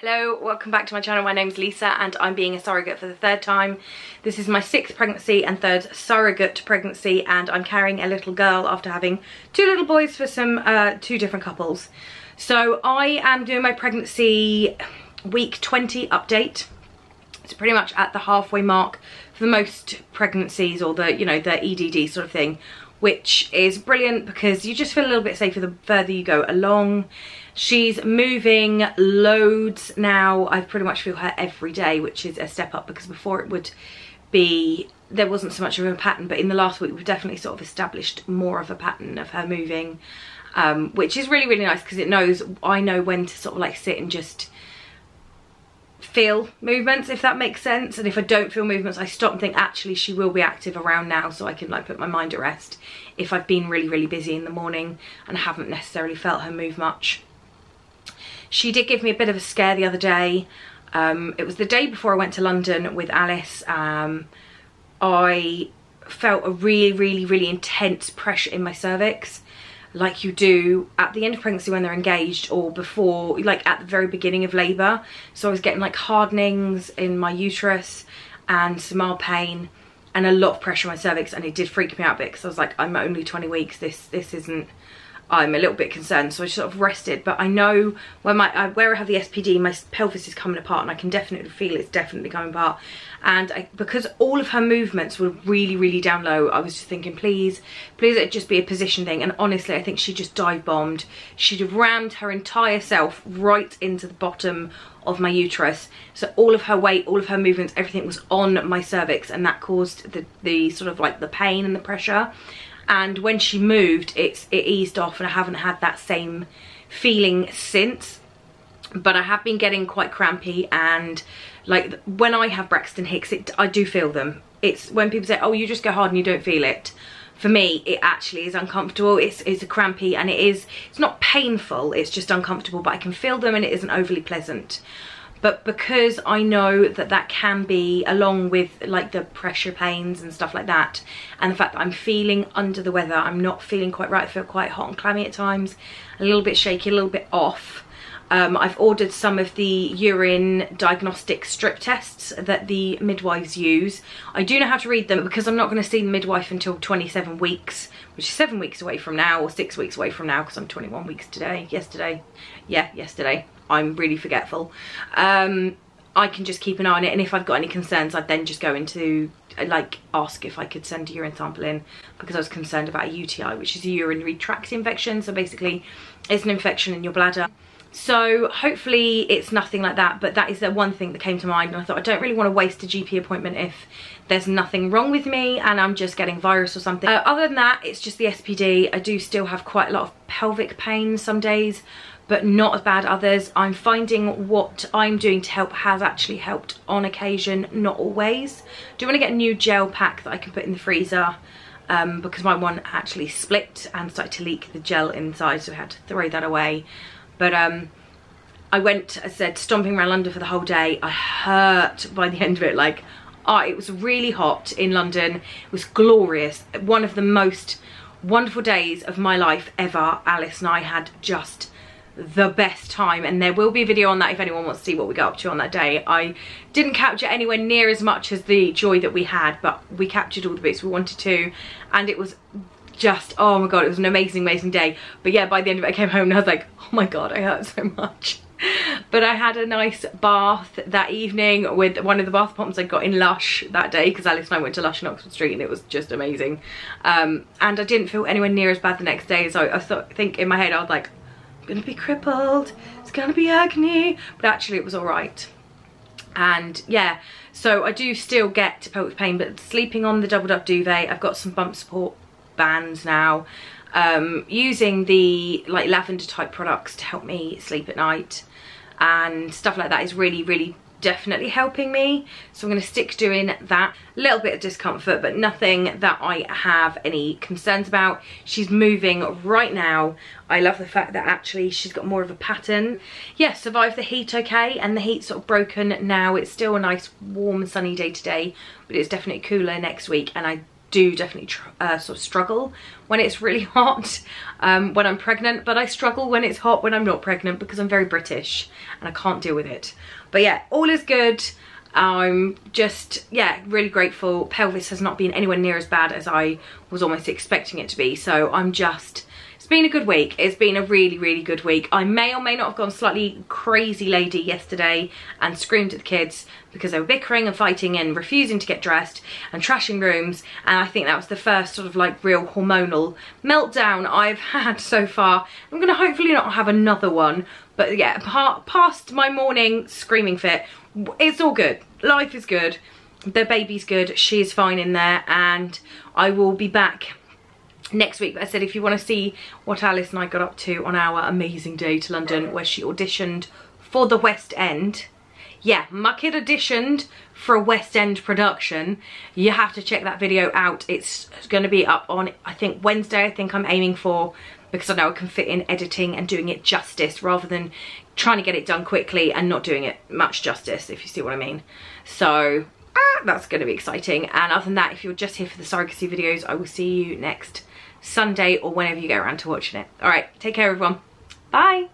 Hello, welcome back to my channel. My name's Lisa and I'm being a surrogate for the third time. This is my 6th pregnancy and 3rd surrogate pregnancy, and I'm carrying a little girl after having 2 little boys for some 2 different couples. So I am doing my pregnancy week 20 update. It's pretty much at the halfway mark for most pregnancies, or the, you know, the EDD sort of thing, which is brilliant because you just feel a little bit safer the further you go along. She's moving loads now. I pretty much feel her every day, which is a step up, because before it would be, there wasn't so much of a pattern, but in the last week we've definitely sort of established more of a pattern of her moving, which is really, really nice, because it knows, I know when to sort of like sit and just feel movements, if that makes sense. And if I don't feel movements, I stop and think, actually she will be active around now, so I can like put my mind at rest if I've been really, really busy in the morning and haven't necessarily felt her move much. She did give me a bit of a scare the other day. It was the day before I went to London with Alice. I felt a really, really intense pressure in my cervix, like you do at the end of pregnancy when they're engaged, or before, like at the very beginning of labour. So I was getting like hardenings in my uterus and some mild pain and a lot of pressure on my cervix, and it did freak me out a bit because I was like, I'm only 20 weeks, this isn't, I'm a little bit concerned. So I sort of rested, but I know when where I have the SPD, my pelvis is coming apart, and I can definitely feel it's definitely coming apart. And because all of her movements were really, really down low, I was just thinking, please it'd just be a position thing. And honestly, I think she just dive bombed. She'd have rammed her entire self right into the bottom of my uterus. So all of her weight, all of her movements, everything was on my cervix, and that caused the sort of like the pain and the pressure. And when she moved, it eased off, and I haven't had that same feeling since. But I have been getting quite crampy, and like when I have Braxton Hicks, I do feel them. It's when people say, oh, you just go hard and you don't feel it. For me, it actually is uncomfortable. It's a crampy, and it's not painful, it's just uncomfortable, but I can feel them and it isn't overly pleasant. But because I know that that can be, along with like the pressure pains and stuff like that, and the fact that I'm feeling under the weather, I'm not feeling quite right, I feel quite hot and clammy at times, a little bit shaky, a little bit off. I've ordered some of the urine diagnostic strip tests that the midwives use. I do know how to read them, because I'm not going to see the midwife until 27 weeks, which is 7 weeks away from now, or 6 weeks away from now, because I'm 21 weeks today. Yesterday. I'm really forgetful. I can just keep an eye on it, and if I've got any concerns, I'd then just go into, like, ask if I could send a urine sample in, because I was concerned about a UTI, which is a urinary tract infection. So basically, it's an infection in your bladder. So hopefully it's nothing like that, but that is the one thing that came to mind, and I thought I don't really want to waste a GP appointment if there's nothing wrong with me and I'm just getting virus or something. Other than that, it's just the SPD. I do still have quite a lot of pelvic pain some days, but not as bad others. I'm finding what I'm doing to help has actually helped on occasion, not always. I do want to get a new gel pack that I can put in the freezer, because my one actually split and started to leak the gel inside, so I had to throw that away. But I went, as I said, stomping around London for the whole day. I hurt by the end of it. Like, it was really hot in London. It was glorious. One of the most wonderful days of my life ever. Alice and I had just the best time, and there will be a video on that if anyone wants to see what we got up to on that day. I didn't capture anywhere near as much as the joy that we had, but we captured all the bits we wanted to, and it was just, oh my god, it was an amazing day. But yeah, by the end of it I came home and I was like, oh my god, I hurt so much. But I had a nice bath that evening with one of the bath bombs I got in Lush that day, because Alice and I went to Lush in Oxford Street, and it was just amazing. And I didn't feel anywhere near as bad the next day. So I think in my head I was like, I'm gonna be crippled, it's gonna be agony, but actually it was all right. And yeah, so I do still get pelvic pain, but sleeping on the doubled up duvet, I've got some bump support bands now, using the like lavender type products to help me sleep at night, and stuff like that is really definitely helping me. So I'm going to stick doing that. A little bit of discomfort, but nothing that I have any concerns about. She's moving right now. I love the fact that actually she's got more of a pattern. Yeah, survived the heat okay, and the heat's sort of broken now. It's still a nice warm sunny day today, but it's definitely cooler next week, and I do definitely sort of struggle when it's really hot when I'm pregnant, but I struggle when it's hot when I'm not pregnant because I'm very British and I can't deal with it. But yeah, all is good. I'm just, yeah, really grateful. Pelvis has not been anywhere near as bad as I was almost expecting it to be, so I'm just, it's been a good week. It's been a really, really good week. I may or may not have gone slightly crazy lady yesterday and screamed at the kids because they were bickering and fighting and refusing to get dressed and trashing rooms, and I think that was the first sort of like real hormonal meltdown I've had so far. I'm gonna hopefully not have another one, but yeah, past my morning screaming fit, it's all good. Life is good. The baby's good. She's fine in there, and I will be back next week. But I said, if you want to see what Alice and I got up to on our amazing day to London where she auditioned for the West End, yeah, my kid auditioned for a West End production, you have to check that video out. It's going to be up on, I think, Wednesday. I think I'm aiming for, because I know I can fit in editing and doing it justice rather than trying to get it done quickly and not doing it much justice, if you see what I mean. So that's going to be exciting. And other than that, if you're just here for the surrogacy videos, I will see you next Sunday or whenever you get around to watching it. All right, take care everyone. Bye.